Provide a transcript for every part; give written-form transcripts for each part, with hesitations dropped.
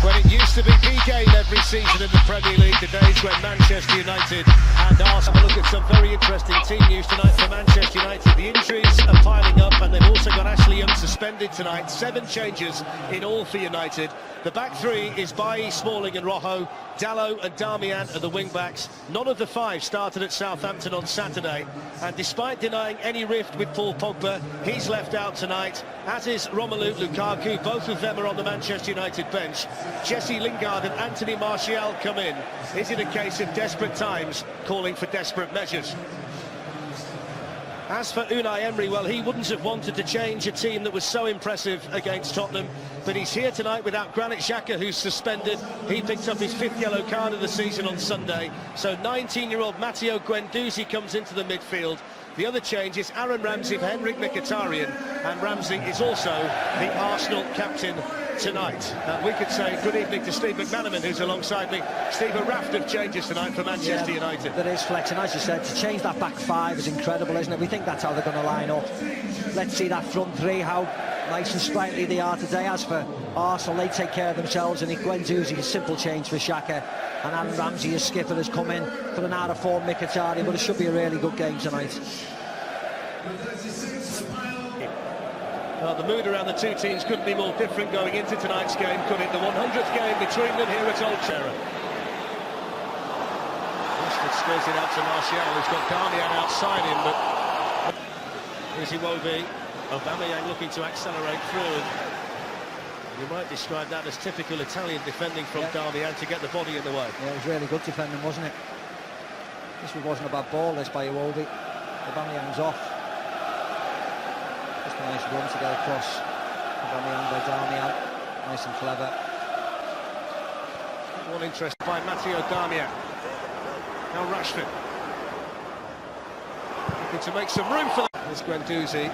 when it used to be the game every season in the Premier League, the days when Manchester United and Arsenal. Have a look at some very interesting team news tonight for Manchester United. The injuries are piling up, and they've also got Ashley Young suspended tonight. 7 changes in all for United. The back three is Bailly, Smalling and Rojo. Dalot and Darmian are the wing-backs. None of the 5 started at Southampton on Saturday, and despite denying any rift with Paul Pogba, he's left out tonight, as is Romelu Lukaku. Both of them are on the Manchester United bench. Jesse Lingard and Anthony Martial come in. Is it a case of desperate times calling for desperate measures? As for Unai Emery, well, he wouldn't have wanted to change a team that was so impressive against Tottenham, but he's here tonight without Granit Xhaka, who's suspended. He picked up his 5th yellow card of the season on Sunday. So 19-year-old Matteo Guendouzi comes into the midfield. The other change is Aaron Ramsey for Henrik Mkhitaryan, and Ramsey is also the Arsenal captain tonight. We could say good evening to Steve McManaman, who's alongside me. Steve, a raft of changes tonight for Manchester United. There is flex, and as you said, to change that back 5 is incredible, isn't it? We think that's how they're going to line up. Let's see that front 3, how nice and sprightly they are today. As for Arsenal, they take care of themselves, and Guendouzi, a simple change for Xhaka, and Aaron Ramsey, as skipper, has come in for an out-of-form Mkhitaryan, but it should be a really good game tonight. Well, the mood around the two teams couldn't be more different going into tonight's game, could it? The 100th game between them here at Old Trafford. Rashford skills it out to Martial, who's got Darmian outside him, but here's Iwobi. Aubameyang looking to accelerate through, and you might describe that as typical Italian defending from Darmian to get the body in the way. Yeah, it was really good defending, wasn't it? This wasn't a bad ball, this by Iwobi. Aubameyang's off. Just a nice run to get across. Aubameyang by Darmian. Nice and clever. One interest by Matteo Darmian. Now Rashford. Looking to make some room for that. There's Guendouzi.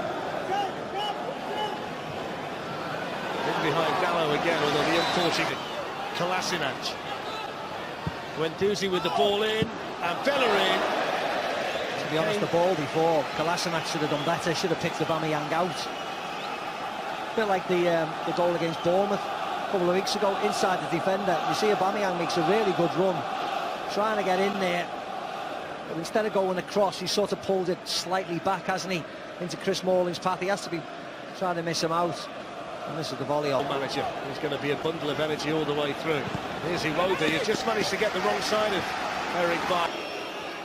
In behind Dalot again, although the unfortunate Kolasinac. Guendouzi with the ball in, and Bellerin. To be honest, the ball before, Kolasinac should have done better, should have picked Aubameyang out. A bit like the goal against Bournemouth a couple of weeks ago, inside the defender. You see Aubameyang makes a really good run, trying to get in there, but instead of going across, he sort of pulled it slightly back, hasn't he, into Chris Smalling's path. He has to be trying to miss him out. And this is the volley on. Manager, he's going to be a bundle of energy all the way through. Here's Iwobi, he's just managed to get the wrong side of Eric Bailly.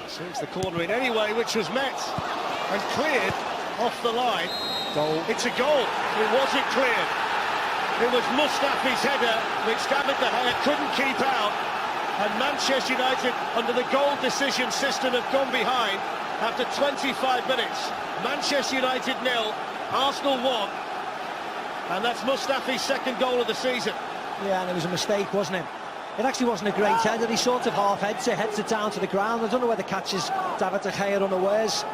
Swings the corner in anyway, which was met and cleared off the line. Goal. It's a goal. It wasn't cleared. It was Mustafi's header, which David De Gea couldn't keep out. And Manchester United, under the goal decision system, have gone behind after 25 minutes. Manchester United 0, Arsenal 1. And that's Mustafi's 2nd goal of the season. Yeah, and it was a mistake, wasn't it? It actually wasn't a great header. He sort of heads it down to the ground. I don't know whether catches David De Gea unawares,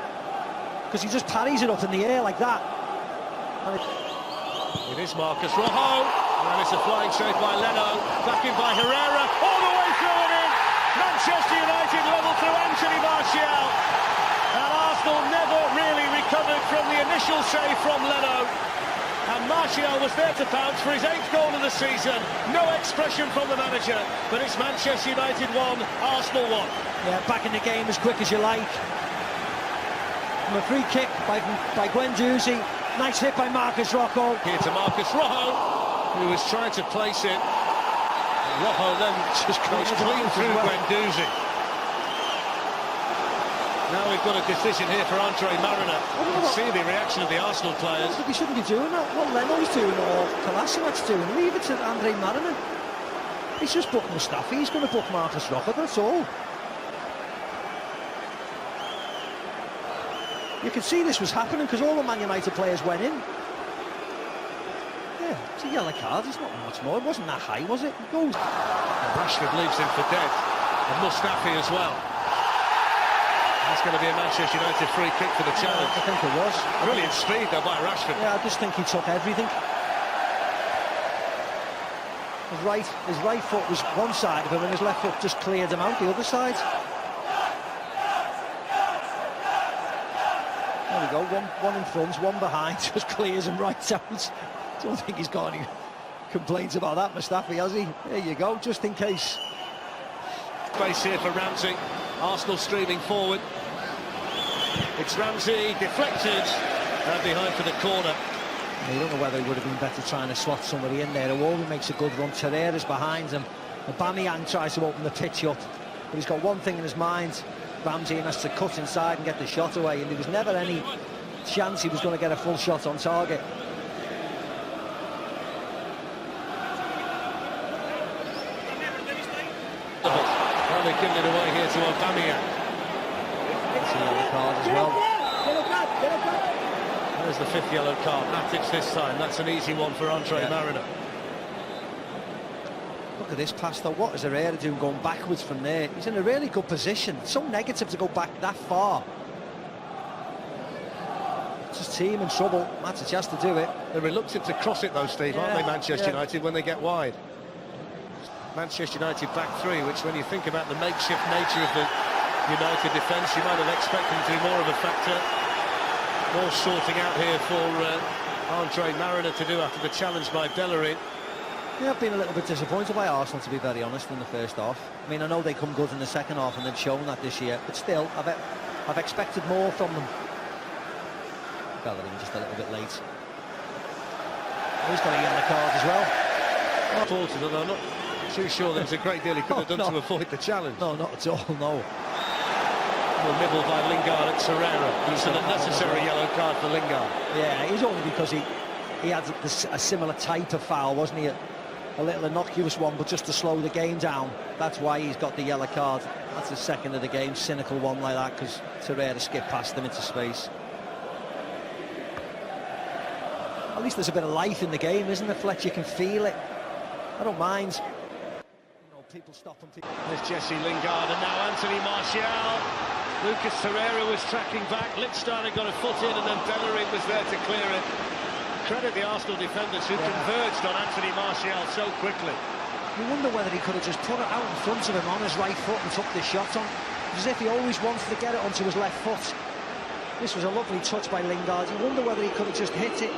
because he just parries it up in the air like that. It is Marcus Rojo, and it's a flying save by Leno, back in by Herrera, all the way through and in. Manchester United level through Anthony Martial, and Arsenal never really recovered from the initial save from Leno. And Martial was there to pounce for his 8th goal of the season. No expression from the manager, but it's Manchester United 1, Arsenal 1. Yeah, back in the game as quick as you like. From a free kick by Guendouzi. Nice hit by Marcus Rojo. Here to Marcus Rojo, who was trying to place it. Rojo then just goes clean through Guendouzi. Now we've got a decision here for Andre Mariner. See the reaction of the Arsenal players. But we shouldn't be doing that. What Leno's doing or Kolasinac's doing, leave it to Andre Mariner. He's just booked Mustafi, he's going to book Marcus Rojo, that's all. You could see this was happening because all the Man United players went in. Yeah, it's a yellow card, it's not much more. It wasn't that high, was it? It goes. Rashford leaves him for dead. And Mustafi as well. That's going to be a Manchester United free kick for the challenge. I think it was. Brilliant speed though by Rashford. Yeah, I just think he took everything. His right foot was one side of him and his left foot just cleared him out the other side. There we go, one in front, one behind, just clears him right out. I don't think he's got any complaints about that, Mustafi, has he? There you go, just in case. Space here for Ramsey. Arsenal streaming forward. It's Ramsey, deflected, and behind for the corner. You don't know whether he would have been better trying to slot somebody in there. Iwobi makes a good run, Torreira's behind him. Aubameyang tries to open the pitch up, but he's got one thing in his mind, Ramsey, and has to cut inside and get the shot away, and there was never any chance he was going to get a full shot on target. Well, they're giving it away here to Aubameyang. That's a yellow card as well. There's the fifth yellow card. Matic this time. That's an easy one for Andre Mariner. Look at this pass though. What is Herrera doing going backwards from there? He's in a really good position. It's so negative to go back that far. It's his team in trouble. Matic has to do it. They're reluctant to cross it though, Steve, aren't they, Manchester United, when they get wide? Manchester United back three, which when you think about the makeshift nature of the United defence, you might have expected them to be more of a factor. More sorting out here for Andre Mariner to do after the challenge by Bellerin. Yeah, I've been a little bit disappointed by Arsenal, to be very honest, in the first half. I mean, I know they come good in the second half and they've shown that this year, but still, I've expected more from them. Bellerin just a little bit late. He's got a yellow card as well. Faulted, although I'm not too sure there's a great deal he could have done to avoid the challenge. No, not at all, no. Well, nibbled by Lingard at Torreira. It's an unnecessary yellow card for Lingard. Yeah, it was only because he had a similar type of foul, wasn't he? A little innocuous one, but just to slow the game down. That's why he's got the yellow card. That's the second of the game, cynical one like that, because Torreira skipped past him into space. At least there's a bit of life in the game, isn't there, Fletch? You can feel it. I don't mind. You know, people stop and people... There's Jesse Lingard and now Anthony Martial. Lucas Torreira was tracking back. Lichtsteiner got a foot in and then Bellerin was there to clear it. Credit the Arsenal defenders who converged on Anthony Martial so quickly. You wonder whether he could have just put it out in front of him on his right foot and took the shot on. As if he always wanted to get it onto his left foot. This was a lovely touch by Lingard. You wonder whether he could have just hit it.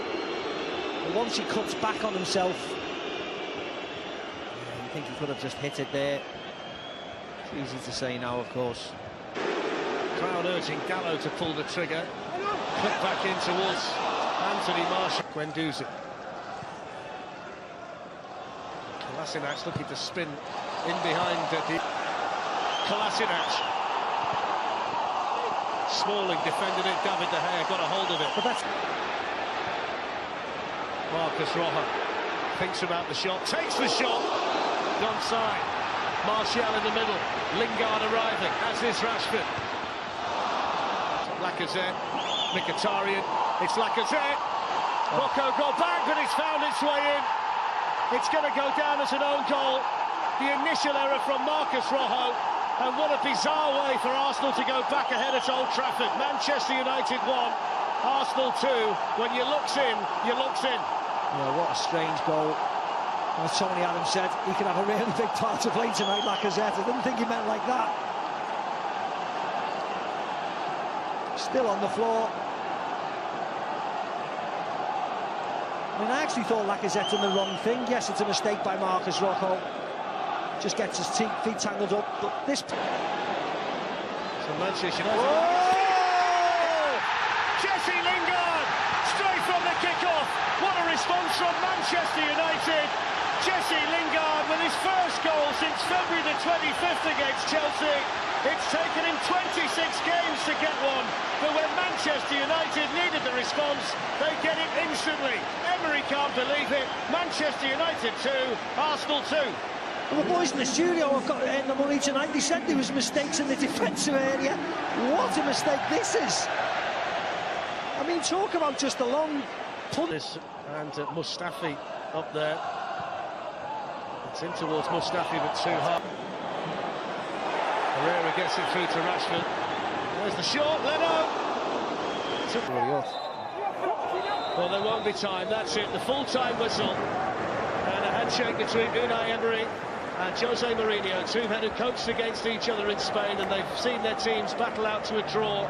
But once he cuts back on himself, I think he could have just hit it there. It's easy to say now, of course. Crowd urging Gallo to pull the trigger. Clip back in towards Anthony Martial. Guendouzi. Kolasinac looking to spin in behind Kolasinac. Smalling defended it. David De Gea got a hold of it. But that's... Marcus Rojo thinks about the shot, takes the shot. Onside. Martial in the middle. Lingard arriving, as is Rashford. Lacazette, Mkhitaryan, it's Lacazette. Rocco got back, but it's found its way in. It's going to go down as an own goal. The initial error from Marcus Rojo, and what a bizarre way for Arsenal to go back ahead at Old Trafford. Manchester United 1, Arsenal 2. When you looks in, you looks in. Yeah, what a strange goal. As Tony Adams said, he could have a really big part to play tonight, Lacazette. I didn't think he meant like that. Still on the floor. I mean, I actually thought Lacazette did the wrong thing. Yes, it's a mistake by Marcus Rojo. Just gets his feet tangled up, but this... So Manchester United... Oh! Jesse Lingard, straight from the kick-off. What a response from Manchester United. Jesse Lingard with his first goal since February the 25th against Chelsea. It's taken him 26 games to get one, but when Manchester United needed the response, they get it instantly. Emery can't believe it. Manchester United 2, Arsenal 2. Well, the boys in the studio have got to earn the money tonight. They said there was mistakes in the defensive area. What a mistake this is. I mean, talk about just a long punt. And Mustafi up there. It's in towards Mustafi, but too hard. Herrera gets it through to Rashford. There's the shot, Leno! Well, there won't be time, that's it. The full-time whistle. And a handshake between Unai Emery and Jose Mourinho, two men who coached against each other in Spain, and they've seen their teams battle out to a draw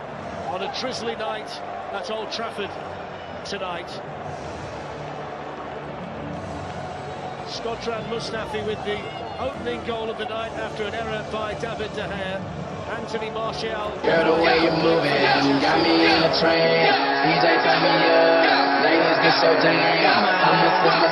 on a drizzly night at Old Trafford tonight. Skodran Mustafi with the opening goal of the night after an error by David De Gea. Anthony Martial. Girl, the way you're moving got me in a train. DJ, turn me up. Ladies get so damn. I'm a